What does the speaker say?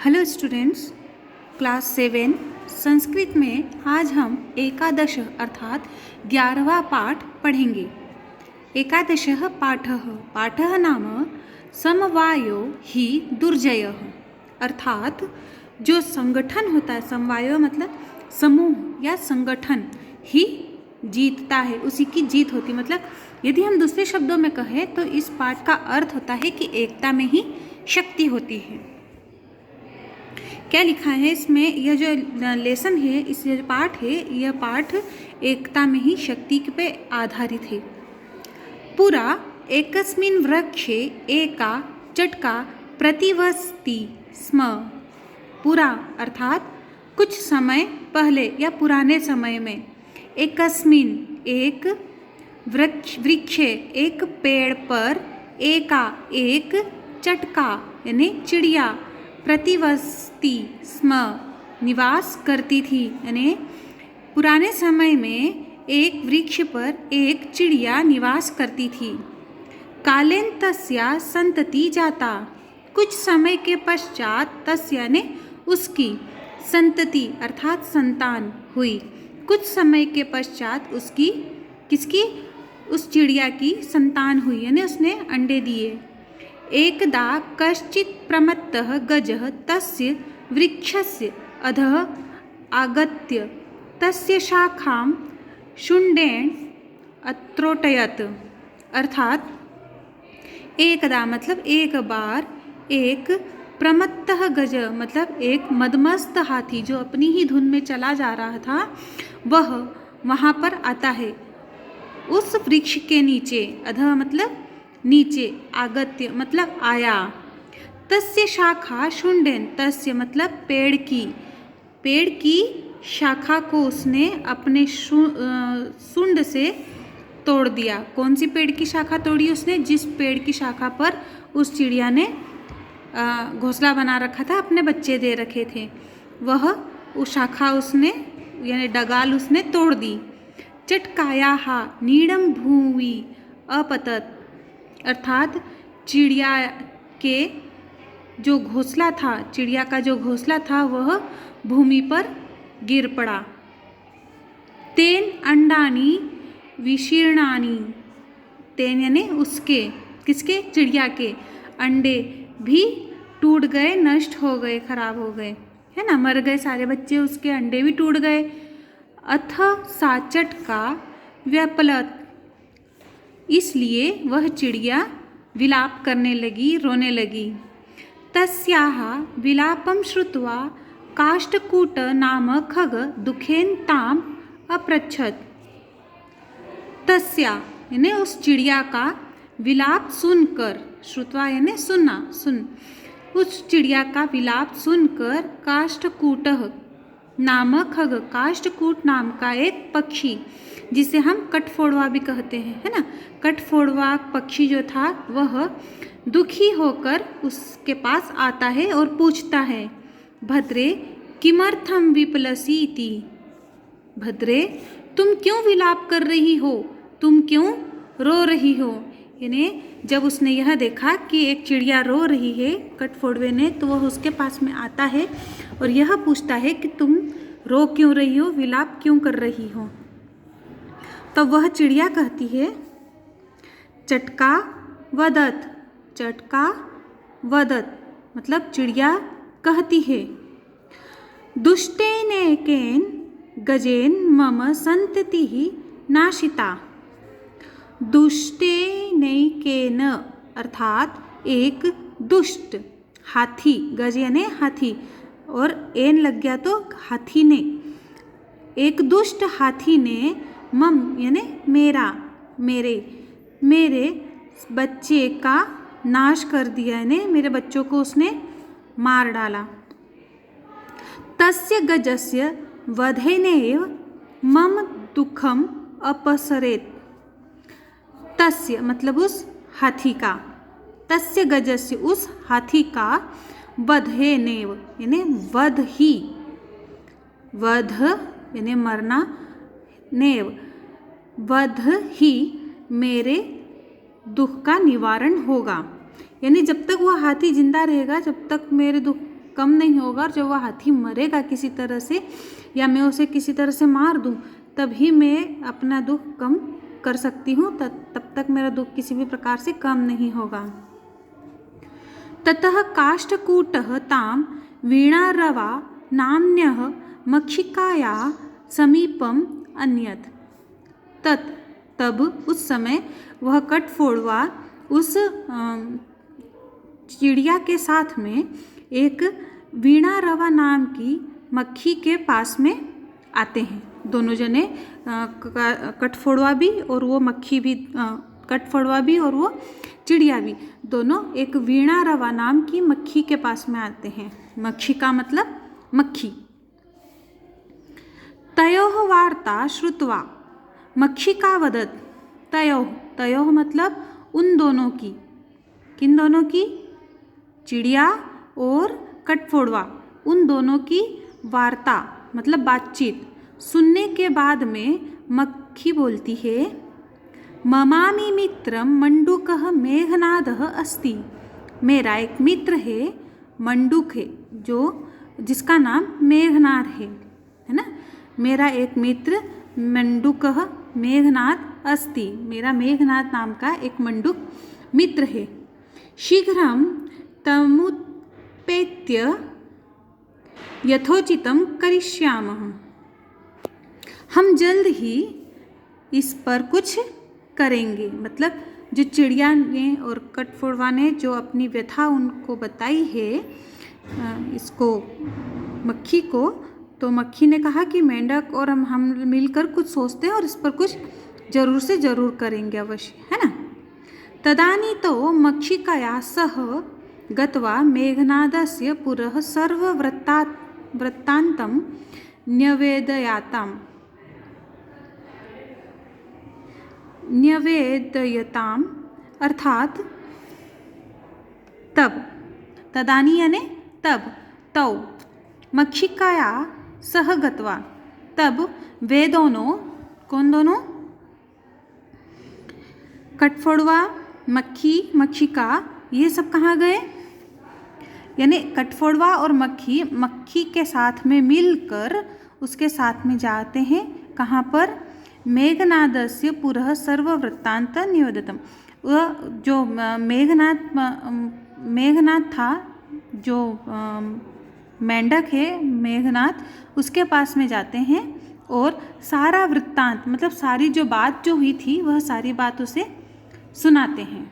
Hello students, class 7 Sanskrit में आज हम एकादश अर्थात 11वां पाठ पढ़ेंगे। एकादशः पाठः पाठः नाम समवायो ही दुर्जयः, अर्थात जो संगठन होता है, समवायो मतलब समूह या संगठन ही जीतता है, उसी की जीत होती है। मतलब यदि हम दूसरे शब्दों में कहें तो इस पाठ का अर्थ होता है कि एकता में ही शक्ति होती है। क्या लिखा है इसमें? यह जो लेसन है, इस जो पाठ है, यह पाठ एकता में ही शक्ति पे आधारित है। पुरा एकस्मिन् वृक्षे एका चटका प्रतिवसति स्म। पुरा अर्थात कुछ समय पहले या पुराने समय में, एकस्मिन् एक, वृक्षे एक पेड़ पर, एका एक, चटका यानी चिड़िया, प्रतिवसति स्म निवास करती थी। यानी पुराने समय में एक वृक्ष पर एक चिड़िया निवास करती थी। कालेन तस्या संतति जाता, कुछ समय के पश्चात तस्या ने उसकी, संतति अर्थात संतान हुई। कुछ समय के पश्चात उसकी, किसकी? उस चिड़िया की संतान हुई, यानी उसने अंडे दिए। एकदा कश्चित् प्रमत्तः गजः तस्य वृक्षस्य अधः आगत्य तस्य शाखां शुण्डेन अत्रोटयत्। अर्थात एकदा मतलब एक बार, एक प्रमत्तः गज मतलब एक मदमस्त हाथी जो अपनी ही धुन में चला जा रहा था, वह वहाँ पर आता है उस वृक्ष के नीचे। अधः मतलब नीचे, आगत्य मतलब आया। तस्य शाखा शुण्डेन, तस्य मतलब पेड़ की शाखा को उसने अपने शुंड से तोड़ दिया। कौन सी पेड़ की शाखा तोड़ी उसने? जिस पेड़ की शाखा पर उस चिड़िया ने घोंसला बना रखा था, अपने बच्चे दे रखे थे, वह उस शाखा उसने यानी डगाल उसने तोड़ दी। चटकायाः नीडं भूवि अपतत, अर्थात चिड़िया के जो घोंसला था, चिड़िया का जो घोंसला था वह भूमि पर गिर पड़ा। तेन अंडानी विशीर्णानि, तेन यानी उसके, किसके? चिड़िया के अंडे भी टूट गए, नष्ट हो गए, खराब हो गए, है ना, मर गए सारे बच्चे, उसके अंडे भी टूट गए। अथ सा चटका व्यपलत, इसलिए वह चिड़िया विलाप करने लगी, रोने लगी। तस्याः विलापं श्रुत्वा काष्ठकूट नाम खग दुखेन ताम अपृच्छत्। तस्या यानी उस चिड़िया का विलाप सुनकर, श्रुत्वा यानी सुनना, उस चिड़िया का विलाप सुनकर काष्ठकूटः नाम खग, काष्ठकूट नाम का एक पक्षी जिसे हम कठफोड़वा भी कहते हैं, है ना, कठफोड़वा पक्षी जो था वह दुखी होकर उसके पास आता है और पूछता है, भद्रे किमर्थम विपलसीति, भद्रे तुम क्यों विलाप कर रही हो, तुम क्यों रो रही हो। यानी जब उसने यह देखा कि एक चिड़िया रो रही है कठफोड़वे ने, तो वह उसके पास में आता है और यह पूछता है कि तुम रो क्यों रही हो, विलाप क्यों कर रही हो। तो वह चिड़िया कहती है, चटका वदत, चटका वदत मतलब चिड़िया कहती है, दुष्टेनेकेन गजेन मम संततिः नाशिता। दुष्टेनेकेन अर्थात एक दुष्ट हाथी, गज यानी हाथी और एन लग गया तो हाथी ने, एक दुष्ट हाथी ने मम यानी मेरा, मेरे बच्चे का नाश कर दिया, यानी मेरे बच्चों को उसने मार डाला। तस्य गजस्य वधेनैव मम दुःखम अपसरेत्। तस्य मतलब उस हाथी का, तस्य गजस्य उस हाथी का, वधेनैव यानी वध ही, वध यानी मरना, नेव वध ही मेरे दुख का निवारण होगा। यानी जब तक वह हाथी जिंदा रहेगा, जब तक मेरे दुख कम नहीं होगा, और जब वह हाथी मरेगा किसी तरह से या मैं उसे किसी तरह से मार दूं तभी मैं अपना दुख कम कर सकती हूँ, तब तक मेरा दुख किसी भी प्रकार से कम नहीं होगा। ततः काष्ठकूटः तां वीणारवा नाम्न्यः मक्षिकाया समीपम अन्यत्। तब उस समय वह कठफोड़वा उस चिड़िया के साथ में एक वीणारवा नाम की मक्खी के पास में आते हैं। दोनों जने कठफोड़वा भी और वो मक्खी भी, कठफोड़वा भी और वो चिड़िया भी, दोनों एक वीणारवा नाम की मक्खी के पास में आते हैं। मक्खी का मतलब मक्खी। तयोः वार्ता श्रुत्वा मक्षिका वदत्। तयोः मतलब उन दोनों की, किन दोनों की? चिड़िया और कठफोड़वा, उन दोनों की वार्ता मतलब बातचीत सुनने के बाद में मक्खी बोलती है, ममामि मित्रं मंडूकः मेघनादः अस्ति। मेरा एक मित्र है, मंडूक है, जो जिसका नाम मेघनाद है ना। मेरा एक मित्र मंडूकः मेघनाद अस्ति, मेरा मेघनाद नाम का एक मंडूक मित्र है। शीघ्रं तमुत्पेत्य यथोचितं करिष्यामः। हम जल्द ही इस पर कुछ करेंगे। मतलब जो चिड़िया ने और कठफोड़वा ने जो अपनी व्यथा उनको बताई है इसको मक्खी को, तो मक्खी ने कहा कि मेंढक और हम मिलकर कुछ सोचते हैं और इस पर कुछ जरूर से जरूर करेंगे अवश्य, है ना। तदानीतो मक्षिकया सह गत्वा मेघनादस्य पुरः सर्ववृत्तान्तं न्यवेदयताम् अर्थात तब, तदानी यानी तब, तौ मक्षिकाया सह गत्वा, तब वे दोनों, कौन दोनों? कठफोड़वा, मक्खी, मक्षिका, ये सब कहाँ गए? यानी कठफोड़वा और मक्खी के साथ में मिलकर उसके साथ में जाते हैं। कहाँ पर? मेघनादस्य पुरः सर्ववृत्तान्त निवेदितम्। वह जो मेघनाद था, जो मेंढक है मेघनाद, उसके पास में जाते हैं और सारा वृत्तांत मतलब सारी जो बात जो हुई थी वह सारी बात उसे सुनाते हैं।